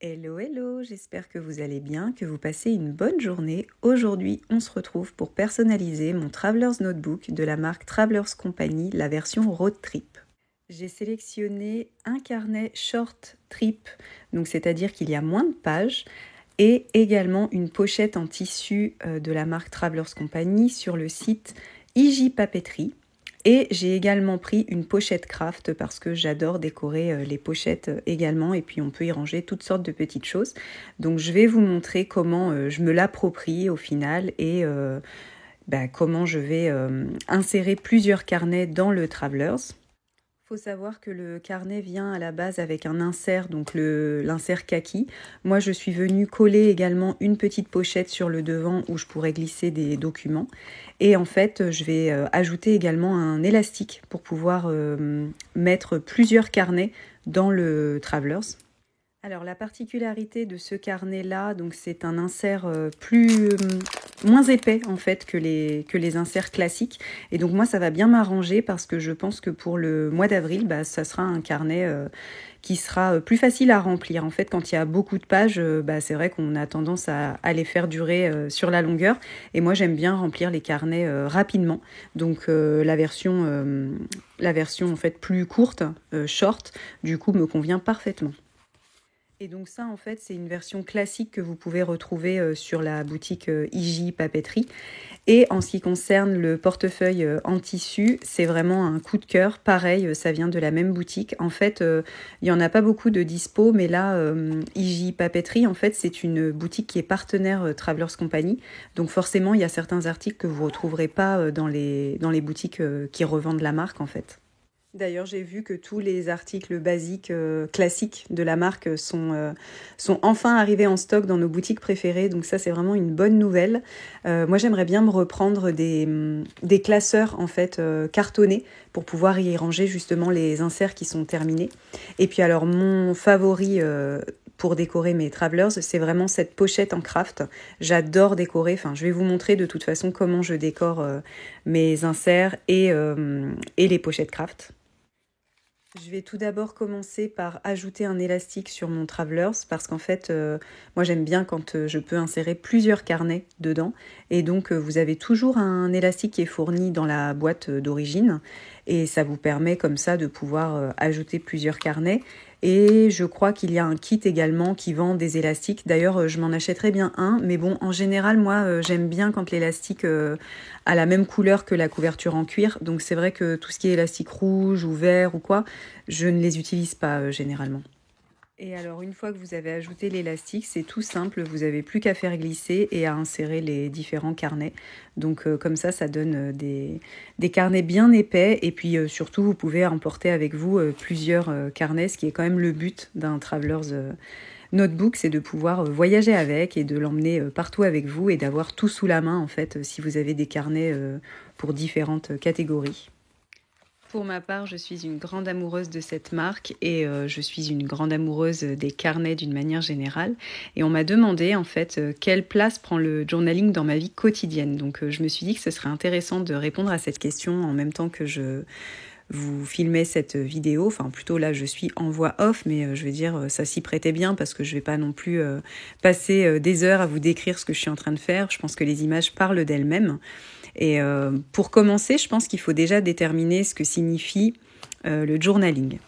Hello, hello, j'espère que vous allez bien, que vous passez une bonne journée. Aujourd'hui, on se retrouve pour personnaliser mon Traveler's Notebook de la marque Traveler's Company, la version Road Trip. J'ai sélectionné un carnet Short Trip, donc c'est-à-dire qu'il y a moins de pages, et également une pochette en tissu de la marque Traveler's Company sur le site IJ Papeterie. Et j'ai également pris une pochette craft parce que j'adore décorer les pochettes également et puis on peut y ranger toutes sortes de petites choses. Donc je vais vous montrer comment je me l'approprie au final et comment je vais insérer plusieurs carnets dans le Travelers. Il faut savoir que le carnet vient à la base avec un insert, donc l'insert kaki. Moi, je suis venue coller également une petite pochette sur le devant où je pourrais glisser des documents. Et en fait, je vais ajouter également un élastique pour pouvoir mettre plusieurs carnets dans le Travelers. Alors la particularité de ce carnet-là, donc c'est un insert moins épais en fait que les inserts classiques. Et donc moi ça va bien m'arranger parce que je pense que pour le mois d'avril, ça sera un carnet qui sera plus facile à remplir. En fait, quand il y a beaucoup de pages, c'est vrai qu'on a tendance à les faire durer sur la longueur. Et moi j'aime bien remplir les carnets rapidement. Donc la version en fait plus courte, short, du coup me convient parfaitement. Et donc ça, en fait, c'est une version classique que vous pouvez retrouver sur la boutique IJ Papeterie. Et en ce qui concerne le portefeuille en tissu, c'est vraiment un coup de cœur. Pareil, ça vient de la même boutique. En fait, il n'y en a pas beaucoup de dispo, mais là, IJ Papeterie, en fait, c'est une boutique qui est partenaire Travelers Company. Donc forcément, il y a certains articles que vous ne retrouverez pas dans les boutiques qui revendent la marque, en fait. D'ailleurs, j'ai vu que tous les articles basiques classiques de la marque sont enfin arrivés en stock dans nos boutiques préférées. Donc ça, c'est vraiment une bonne nouvelle. Moi, j'aimerais bien me reprendre des classeurs en fait cartonnés pour pouvoir y ranger justement les inserts qui sont terminés. Et puis alors, mon favori pour décorer mes Travelers, c'est vraiment cette pochette en craft. J'adore décorer. Enfin, je vais vous montrer de toute façon comment je décore mes inserts et les pochettes craft. Je vais tout d'abord commencer par ajouter un élastique sur mon Travelers parce qu'en fait, moi j'aime bien quand je peux insérer plusieurs carnets dedans et donc vous avez toujours un élastique qui est fourni dans la boîte d'origine et ça vous permet comme ça de pouvoir ajouter plusieurs carnets. Et je crois qu'il y a un kit également qui vend des élastiques. D'ailleurs, je m'en achèterais bien un. Mais bon, en général, moi, j'aime bien quand l'élastique a la même couleur que la couverture en cuir. Donc c'est vrai que tout ce qui est élastique rouge ou vert ou quoi, je ne les utilise pas généralement. Et alors, une fois que vous avez ajouté l'élastique, c'est tout simple. Vous n'avez plus qu'à faire glisser et à insérer les différents carnets. Donc comme ça donne des carnets bien épais. Et puis surtout, vous pouvez emporter avec vous plusieurs carnets, ce qui est quand même le but d'un Traveler's Notebook, c'est de pouvoir voyager avec et de l'emmener partout avec vous et d'avoir tout sous la main, en fait, si vous avez des carnets pour différentes catégories. Pour ma part, je suis une grande amoureuse de cette marque et je suis une grande amoureuse des carnets d'une manière générale. Et on m'a demandé en fait quelle place prend le journaling dans ma vie quotidienne. Donc je me suis dit que ce serait intéressant de répondre à cette question en même temps que je vous filmez cette vidéo. Enfin plutôt là je suis en voix off, mais je veux dire ça s'y prêtait bien parce que je vais pas non plus passer des heures à vous décrire ce que je suis en train de faire. Je pense que les images parlent d'elles-mêmes. Et pour commencer, je pense qu'il faut déjà déterminer ce que signifie le journaling.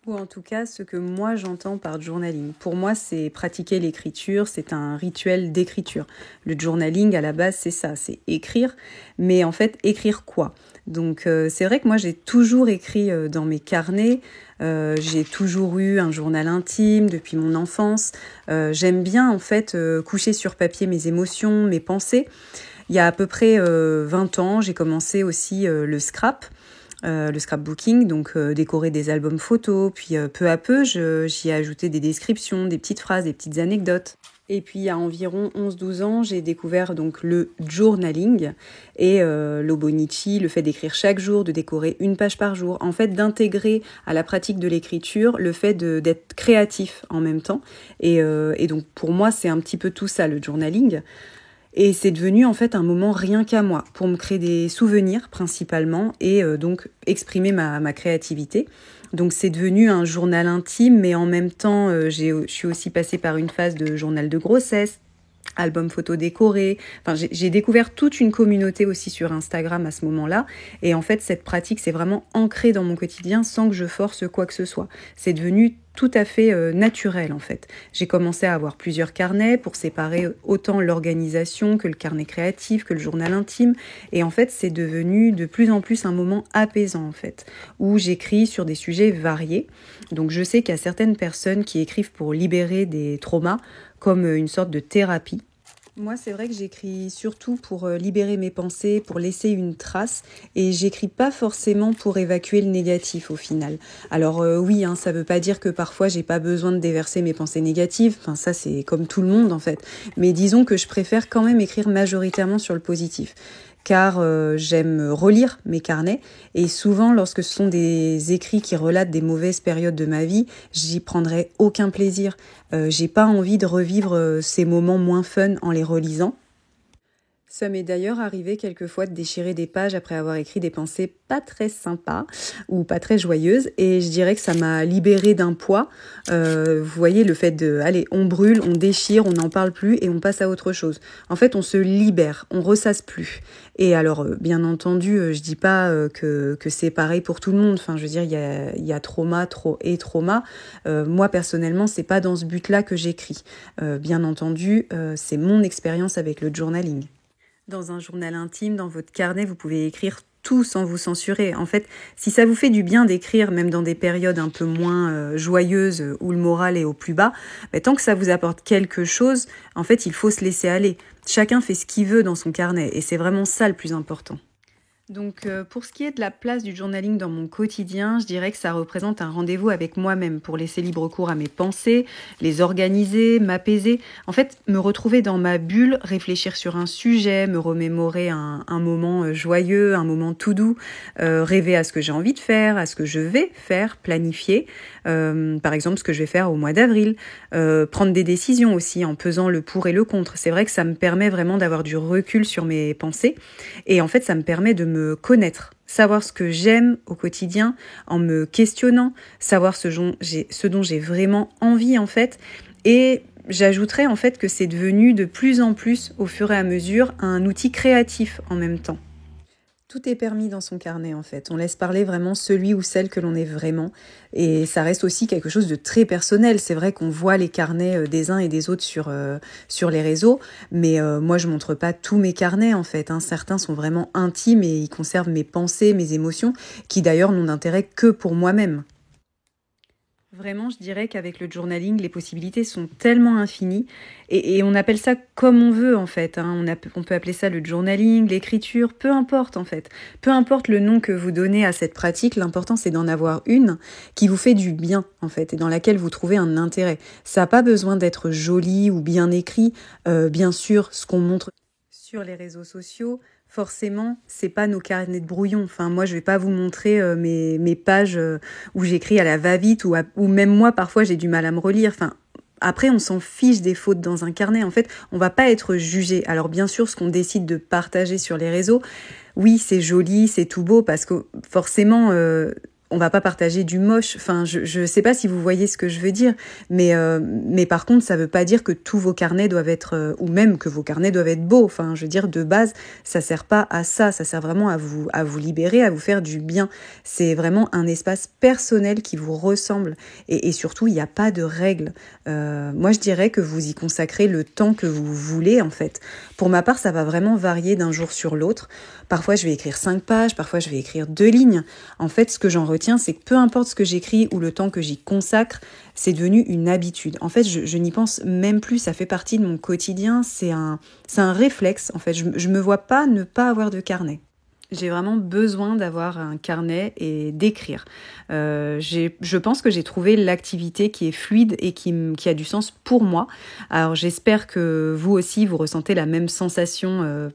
Ou en tout cas, ce que moi j'entends par journaling. Pour moi, c'est pratiquer l'écriture, c'est un rituel d'écriture. Le journaling, à la base, c'est ça, c'est écrire. Mais en fait, écrire quoi ? Donc c'est vrai que moi j'ai toujours écrit dans mes carnets, j'ai toujours eu un journal intime depuis mon enfance. J'aime bien en fait coucher sur papier mes émotions, mes pensées. Il y a à peu près 20 ans, j'ai commencé aussi le scrapbooking, donc décorer des albums photos. Puis peu à peu, j'y ai ajouté des descriptions, des petites phrases, des petites anecdotes. Et puis il y a environ 11-12 ans, j'ai découvert donc le journaling et l'Hobonichi, le fait d'écrire chaque jour, de décorer une page par jour. En fait, d'intégrer à la pratique de l'écriture le fait d'être créatif en même temps. Et donc pour moi, c'est un petit peu tout ça, le journaling. Et c'est devenu en fait un moment rien qu'à moi, pour me créer des souvenirs principalement et donc exprimer ma créativité. Donc c'est devenu un journal intime, mais en même temps, je suis aussi passée par une phase de journal de grossesse, album photo décoré. Enfin, j'ai découvert toute une communauté aussi sur Instagram à ce moment-là. Et en fait, cette pratique s'est vraiment ancrée dans mon quotidien sans que je force quoi que ce soit. C'est devenu tout à fait naturel en fait. J'ai commencé à avoir plusieurs carnets pour séparer autant l'organisation que le carnet créatif, que le journal intime. Et en fait, c'est devenu de plus en plus un moment apaisant en fait, où j'écris sur des sujets variés. Donc je sais qu'il y a certaines personnes qui écrivent pour libérer des traumas, comme une sorte de thérapie. Moi, c'est vrai que j'écris surtout pour libérer mes pensées, pour laisser une trace, et j'écris pas forcément pour évacuer le négatif au final. Alors oui, hein, ça veut pas dire que parfois j'ai pas besoin de déverser mes pensées négatives, enfin ça c'est comme tout le monde en fait, mais disons que je préfère quand même écrire majoritairement sur le positif. Car j'aime relire mes carnets et souvent lorsque ce sont des écrits qui relatent des mauvaises périodes de ma vie, j'y prendrai aucun plaisir. J'ai pas envie de revivre ces moments moins fun en les relisant. Ça m'est d'ailleurs arrivé quelquefois de déchirer des pages après avoir écrit des pensées pas très sympas ou pas très joyeuses et je dirais que ça m'a libérée d'un poids. Vous voyez le fait de, allez, on brûle, on déchire, on n'en parle plus et on passe à autre chose. En fait, on se libère, on ressasse plus. Et alors, bien entendu, je dis pas que c'est pareil pour tout le monde. Enfin, je veux dire, il y a trauma, trauma. Moi, personnellement, c'est pas dans ce but-là que j'écris. Bien entendu, c'est mon expérience avec le journaling. Dans un journal intime, dans votre carnet, vous pouvez écrire tout sans vous censurer. En fait, si ça vous fait du bien d'écrire, même dans des périodes un peu moins joyeuses où le moral est au plus bas, tant que ça vous apporte quelque chose, en fait, il faut se laisser aller. Chacun fait ce qu'il veut dans son carnet et c'est vraiment ça le plus important. Donc pour ce qui est de la place du journaling dans mon quotidien, je dirais que ça représente un rendez-vous avec moi-même pour laisser libre cours à mes pensées, les organiser, m'apaiser. En fait, me retrouver dans ma bulle, réfléchir sur un sujet, me remémorer un moment joyeux, un moment tout doux, rêver à ce que j'ai envie de faire, à ce que je vais faire, planifier. Par exemple, ce que je vais faire au mois d'avril. Prendre des décisions aussi en pesant le pour et le contre. C'est vrai que ça me permet vraiment d'avoir du recul sur mes pensées. Et en fait, ça me permet de me connaître, savoir ce que j'aime au quotidien en me questionnant, savoir ce dont j'ai vraiment envie en fait. Et j'ajouterais en fait que c'est devenu de plus en plus au fur et à mesure un outil créatif en même temps. Tout est permis dans son carnet en fait. On laisse parler vraiment celui ou celle que l'on est vraiment. Et ça reste aussi quelque chose de très personnel. C'est vrai qu'on voit les carnets des uns et des autres sur les réseaux. Mais moi, je montre pas tous mes carnets en fait. Certains sont vraiment intimes et ils conservent mes pensées, mes émotions, qui d'ailleurs n'ont d'intérêt que pour moi-même. Vraiment, je dirais qu'avec le journaling, les possibilités sont tellement infinies et on appelle ça comme on veut en fait. On peut appeler ça le journaling, l'écriture, peu importe en fait. Peu importe le nom que vous donnez à cette pratique, l'important c'est d'en avoir une qui vous fait du bien en fait et dans laquelle vous trouvez un intérêt. Ça n'a pas besoin d'être joli ou bien écrit. Bien sûr, ce qu'on montre sur les réseaux sociaux, forcément, c'est pas nos carnets de brouillon. Enfin, moi, je vais pas vous montrer mes pages où j'écris à la va-vite ou même moi, parfois, j'ai du mal à me relire. Enfin, après, on s'en fiche des fautes dans un carnet. En fait, on va pas être jugé. Alors, bien sûr, ce qu'on décide de partager sur les réseaux, oui, c'est joli, c'est tout beau parce que forcément, on va pas partager du moche. Enfin, je sais pas si vous voyez ce que je veux dire, mais par contre, ça veut pas dire que tous vos carnets doivent être, ou même que vos carnets doivent être beaux. Enfin, je veux dire, de base, ça sert pas à ça. Ça sert vraiment à vous libérer, à vous faire du bien. C'est vraiment un espace personnel qui vous ressemble. Et surtout, il n'y a pas de règles. Moi, je dirais que vous y consacrez le temps que vous voulez, en fait. Pour ma part, ça va vraiment varier d'un jour sur l'autre. Parfois, je vais écrire 5 pages, parfois, je vais écrire 2 lignes. En fait, ce que j'en retiens, c'est que peu importe ce que j'écris ou le temps que j'y consacre, c'est devenu une habitude. En fait, je n'y pense même plus, ça fait partie de mon quotidien, c'est un réflexe. En fait, je me vois pas ne pas avoir de carnet. J'ai vraiment besoin d'avoir un carnet et d'écrire. Je pense que j'ai trouvé l'activité qui est fluide et qui a du sens pour moi. Alors j'espère que vous aussi, vous ressentez la même sensation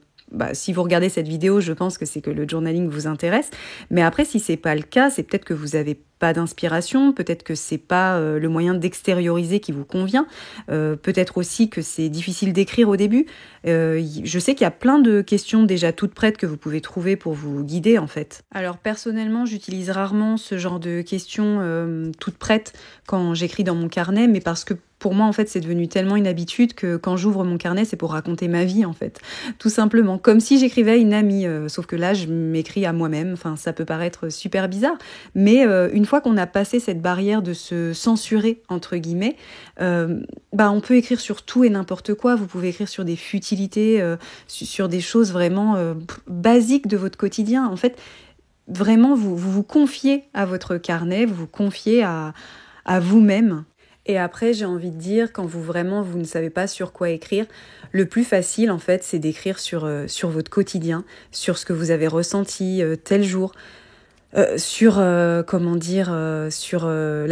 si vous regardez cette vidéo, je pense que c'est que le journaling vous intéresse. Mais après, si c'est pas le cas, c'est peut-être que vous avez pas d'inspiration, peut-être que c'est pas le moyen d'extérioriser qui vous convient, peut-être aussi que c'est difficile d'écrire au début. Je sais qu'il y a plein de questions déjà toutes prêtes que vous pouvez trouver pour vous guider en fait. Alors personnellement, j'utilise rarement ce genre de questions toutes prêtes quand j'écris dans mon carnet, mais parce que pour moi, en fait, c'est devenu tellement une habitude que quand j'ouvre mon carnet, c'est pour raconter ma vie, en fait. Tout simplement. Comme si j'écrivais à une amie. Sauf que là, je m'écris à moi-même. Enfin, ça peut paraître super bizarre. Mais une fois qu'on a passé cette barrière de se censurer, entre guillemets, on peut écrire sur tout et n'importe quoi. Vous pouvez écrire sur des futilités, sur des choses vraiment basiques de votre quotidien. En fait, vraiment, vous vous confiez à votre carnet, vous vous confiez à vous-même. Et après, j'ai envie de dire, quand vous ne savez pas sur quoi écrire, le plus facile, en fait, c'est d'écrire sur votre quotidien, sur ce que vous avez ressenti tel jour, sur la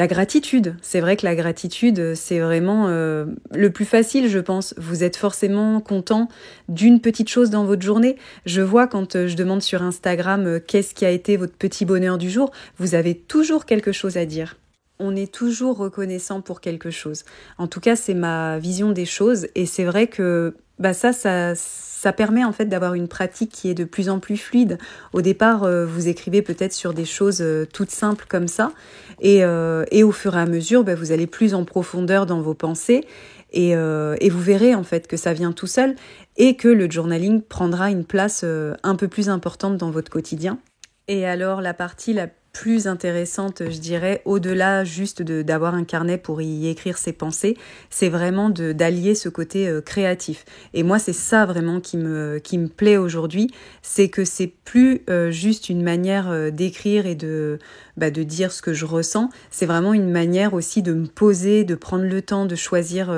gratitude. C'est vrai que la gratitude, c'est vraiment le plus facile, je pense. Vous êtes forcément content d'une petite chose dans votre journée. Je vois quand je demande sur Instagram qu'est-ce qui a été votre petit bonheur du jour, vous avez toujours quelque chose à dire. On est toujours reconnaissant pour quelque chose. En tout cas, c'est ma vision des choses et c'est vrai que ça permet en fait d'avoir une pratique qui est de plus en plus fluide. Au départ, vous écrivez peut-être sur des choses toutes simples comme ça et au fur et à mesure, vous allez plus en profondeur dans vos pensées et vous verrez en fait que ça vient tout seul et que le journaling prendra une place un peu plus importante dans votre quotidien. Et alors, la partie la plus intéressante, je dirais, au-delà juste d'avoir un carnet pour y écrire ses pensées, c'est vraiment d'allier ce côté créatif. Et moi, c'est ça vraiment qui me plaît aujourd'hui, c'est que c'est plus juste une manière d'écrire et de dire ce que je ressens, c'est vraiment une manière aussi de me poser, de prendre le temps de choisir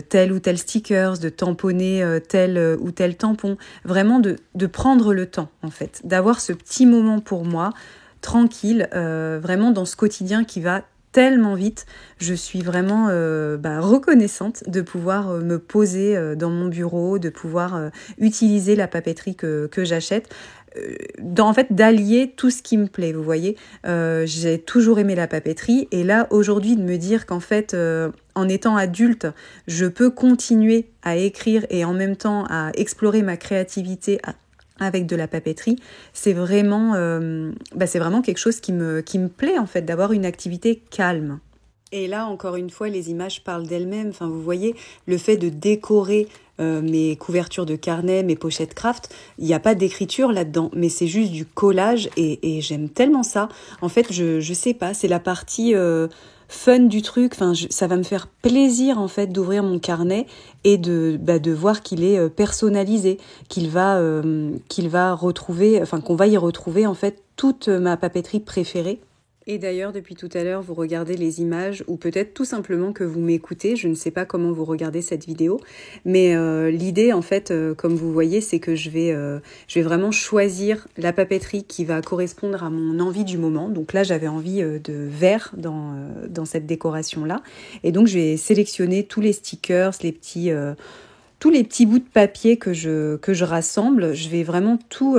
tel ou tel stickers, de tamponner tel ou tel tampon, vraiment de prendre le temps en fait, d'avoir ce petit moment pour moi, tranquille, vraiment dans ce quotidien qui va tellement vite. Je suis vraiment reconnaissante de pouvoir me poser dans mon bureau, de pouvoir utiliser la papeterie que j'achète. D'allier tout ce qui me plaît, vous voyez. J'ai toujours aimé la papeterie et là, aujourd'hui, de me dire qu'en fait, en étant adulte, je peux continuer à écrire et en même temps à explorer ma créativité avec de la papeterie, c'est vraiment quelque chose qui me plaît en fait, d'avoir une activité calme. Et là, encore une fois, les images parlent d'elles-mêmes. Enfin, vous voyez, le fait de décorer mes couvertures de carnet, mes pochettes craft, il n'y a pas d'écriture là-dedans, mais c'est juste du collage et j'aime tellement ça. En fait, je sais pas, c'est la partie fun du truc. Enfin, ça va me faire plaisir en fait d'ouvrir mon carnet et de voir qu'il est personnalisé, qu'on va y retrouver en fait toute ma papeterie préférée. Et d'ailleurs, depuis tout à l'heure, vous regardez les images ou peut-être tout simplement que vous m'écoutez. Je ne sais pas comment vous regardez cette vidéo, mais l'idée, en fait, comme vous voyez, c'est que je vais vraiment choisir la papeterie qui va correspondre à mon envie du moment. Donc là, j'avais envie de vert dans cette décoration-là. Et donc, je vais sélectionner tous les stickers, tous les petits bouts de papier que je rassemble. Je vais vraiment tout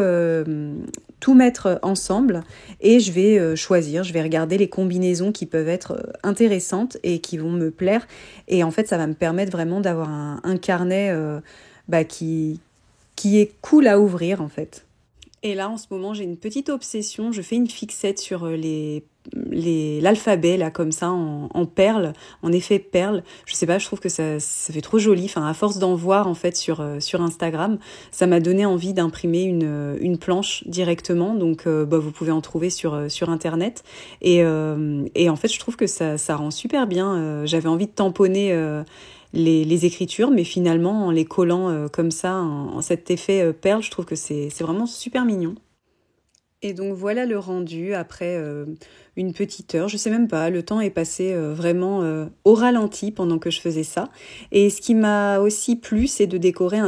mettre ensemble et je vais choisir, je vais regarder les combinaisons qui peuvent être intéressantes et qui vont me plaire. Et en fait, ça va me permettre vraiment d'avoir un carnet qui est cool à ouvrir en fait. Et là, en ce moment, j'ai une petite obsession. Je fais une fixette sur l'alphabet, là, comme ça, en perles, en effet perles. Je sais pas, je trouve que ça fait trop joli. Enfin, à force d'en voir, en fait, sur Instagram, ça m'a donné envie d'imprimer une planche directement. Donc, vous pouvez en trouver sur Internet. Et en fait, je trouve que ça rend super bien. J'avais envie de tamponner les écritures, mais finalement en les collant comme ça, en cet effet perle, je trouve que c'est vraiment super mignon. Et donc voilà le rendu après une petite heure, je sais même pas, le temps est passé vraiment au ralenti pendant que je faisais ça. Et ce qui m'a aussi plu, c'est de décorer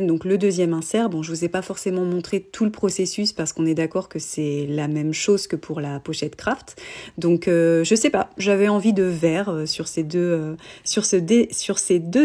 donc le deuxième insert. Bon, je vous ai pas forcément montré tout le processus parce qu'on est d'accord que c'est la même chose que pour la pochette craft. Donc je sais pas, j'avais envie de vert sur ces deux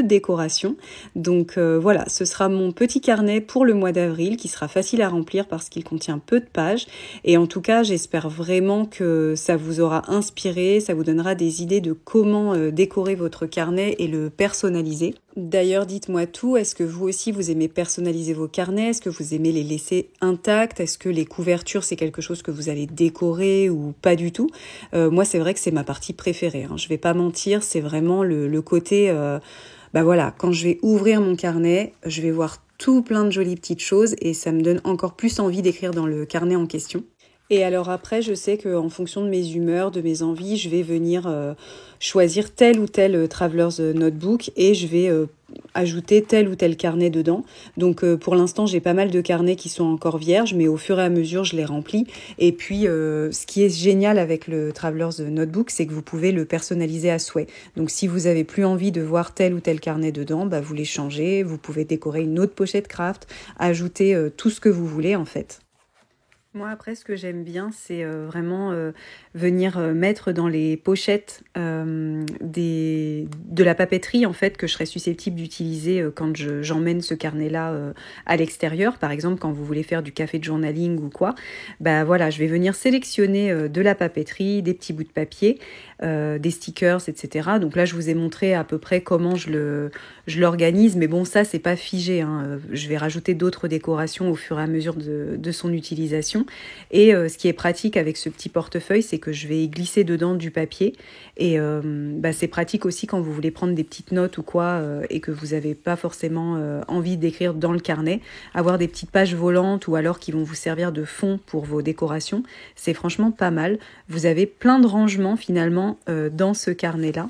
décorations. Donc voilà, ce sera mon petit carnet pour le mois d'avril qui sera facile à remplir parce qu'il contient peu de pages. Et en tout cas, j'espère vraiment que ça vous aura inspiré, ça vous donnera des idées de comment décorer votre carnet et le personnaliser. D'ailleurs, dites-moi tout, est-ce que vous aussi vous aimez personnaliser vos carnets? Est-ce que vous aimez les laisser intacts? Est-ce que les couvertures c'est quelque chose que vous allez décorer ou pas du tout? Moi c'est vrai que c'est ma partie préférée, hein. Je vais pas mentir, c'est vraiment le côté, voilà, quand je vais ouvrir mon carnet, je vais voir tout plein de jolies petites choses et ça me donne encore plus envie d'écrire dans le carnet en question. Et alors après, je sais qu'en fonction de mes humeurs, de mes envies, je vais venir choisir tel ou tel Traveler's Notebook et je vais ajouter tel ou tel carnet dedans. Donc pour l'instant, j'ai pas mal de carnets qui sont encore vierges, mais au fur et à mesure, je les remplis. Et puis, ce qui est génial avec le Traveler's Notebook, c'est que vous pouvez le personnaliser à souhait. Donc si vous avez plus envie de voir tel ou tel carnet dedans, vous les changez. Vous pouvez décorer une autre pochette craft, ajouter tout ce que vous voulez en fait. Moi, après, ce que j'aime bien, c'est vraiment venir mettre dans les pochettes de la papeterie, en fait, que je serais susceptible d'utiliser quand j'emmène ce carnet-là à l'extérieur. Par exemple, quand vous voulez faire du café de journaling ou quoi, voilà, je vais venir sélectionner de la papeterie, des petits bouts de papier, des stickers, etc. Donc là, je vous ai montré à peu près comment je l'organise, mais bon, ça, c'est pas figé, hein. Je vais rajouter d'autres décorations au fur et à mesure de son utilisation. Et ce qui est pratique avec ce petit portefeuille, c'est que je vais glisser dedans du papier. Et c'est pratique aussi quand vous voulez prendre des petites notes ou quoi et que vous n'avez pas forcément envie d'écrire dans le carnet. Avoir des petites pages volantes ou alors qui vont vous servir de fond pour vos décorations, c'est franchement pas mal. Vous avez plein de rangements finalement dans ce carnet-là.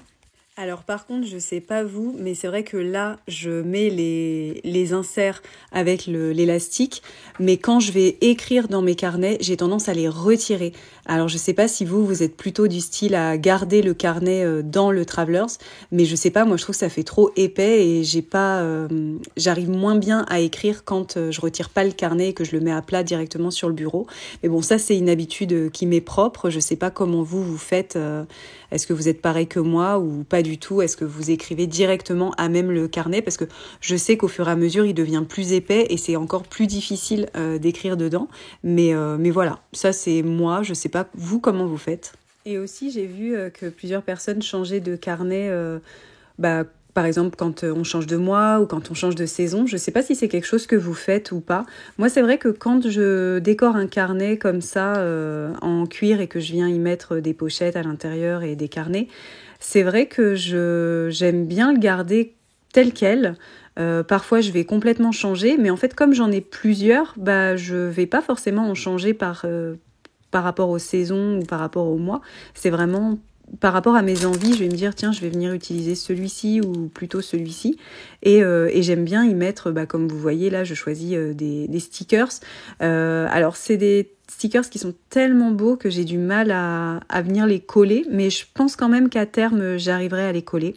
Alors par contre, je sais pas vous, mais c'est vrai que là, je mets les inserts avec l'élastique, mais quand je vais écrire dans mes carnets, j'ai tendance à les retirer. Alors je sais pas si vous êtes plutôt du style à garder le carnet dans le Travelers, mais je sais pas, moi je trouve que ça fait trop épais et j'arrive moins bien à écrire quand je retire pas le carnet et que je le mets à plat directement sur le bureau. Mais bon, ça c'est une habitude qui m'est propre, je sais pas comment vous faites. Est-ce que vous êtes pareil que moi ou pas du tout? Est-ce que vous écrivez directement à même le carnet? Parce que je sais qu'au fur et à mesure, il devient plus épais et c'est encore plus difficile d'écrire dedans. Mais voilà, ça c'est moi. Je sais pas vous comment vous faites. Et aussi, j'ai vu que plusieurs personnes changeaient de carnet par exemple, quand on change de mois ou quand on change de saison, je ne sais pas si c'est quelque chose que vous faites ou pas. Moi, c'est vrai que quand je décore un carnet comme ça en cuir et que je viens y mettre des pochettes à l'intérieur et des carnets, c'est vrai que j'aime bien le garder tel quel. Parfois, je vais complètement changer, mais en fait, comme j'en ai plusieurs, je ne vais pas forcément en changer par rapport aux saisons ou par rapport au mois. C'est vraiment par rapport à mes envies, je vais me dire tiens, je vais venir utiliser celui-ci ou plutôt celui-ci. Et j'aime bien y mettre, comme vous voyez là, je choisis des stickers. Alors c'est des stickers qui sont tellement beaux que j'ai du mal à venir les coller, mais je pense quand même qu'à terme, j'arriverai à les coller.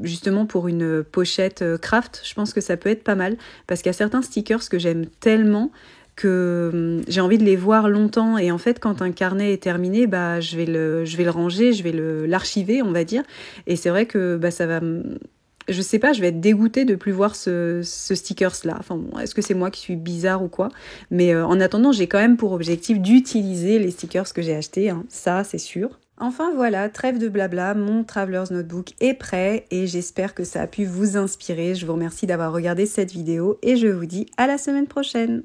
Justement pour une pochette craft, je pense que ça peut être pas mal parce qu'il y a certains stickers que j'aime tellement que j'ai envie de les voir longtemps et en fait quand un carnet est terminé, je vais le ranger, je vais l'archiver on va dire et c'est vrai que ça va je sais pas, je vais être dégoûtée de plus voir ce stickers là. Enfin bon, est-ce que c'est moi qui suis bizarre ou quoi? Mais en attendant, j'ai quand même pour objectif d'utiliser les stickers que j'ai achetés, hein. Ça c'est sûr. Enfin voilà, trêve de blabla, mon Traveler's Notebook est prêt et j'espère que ça a pu vous inspirer. Je vous remercie d'avoir regardé cette vidéo et je vous dis à la semaine prochaine.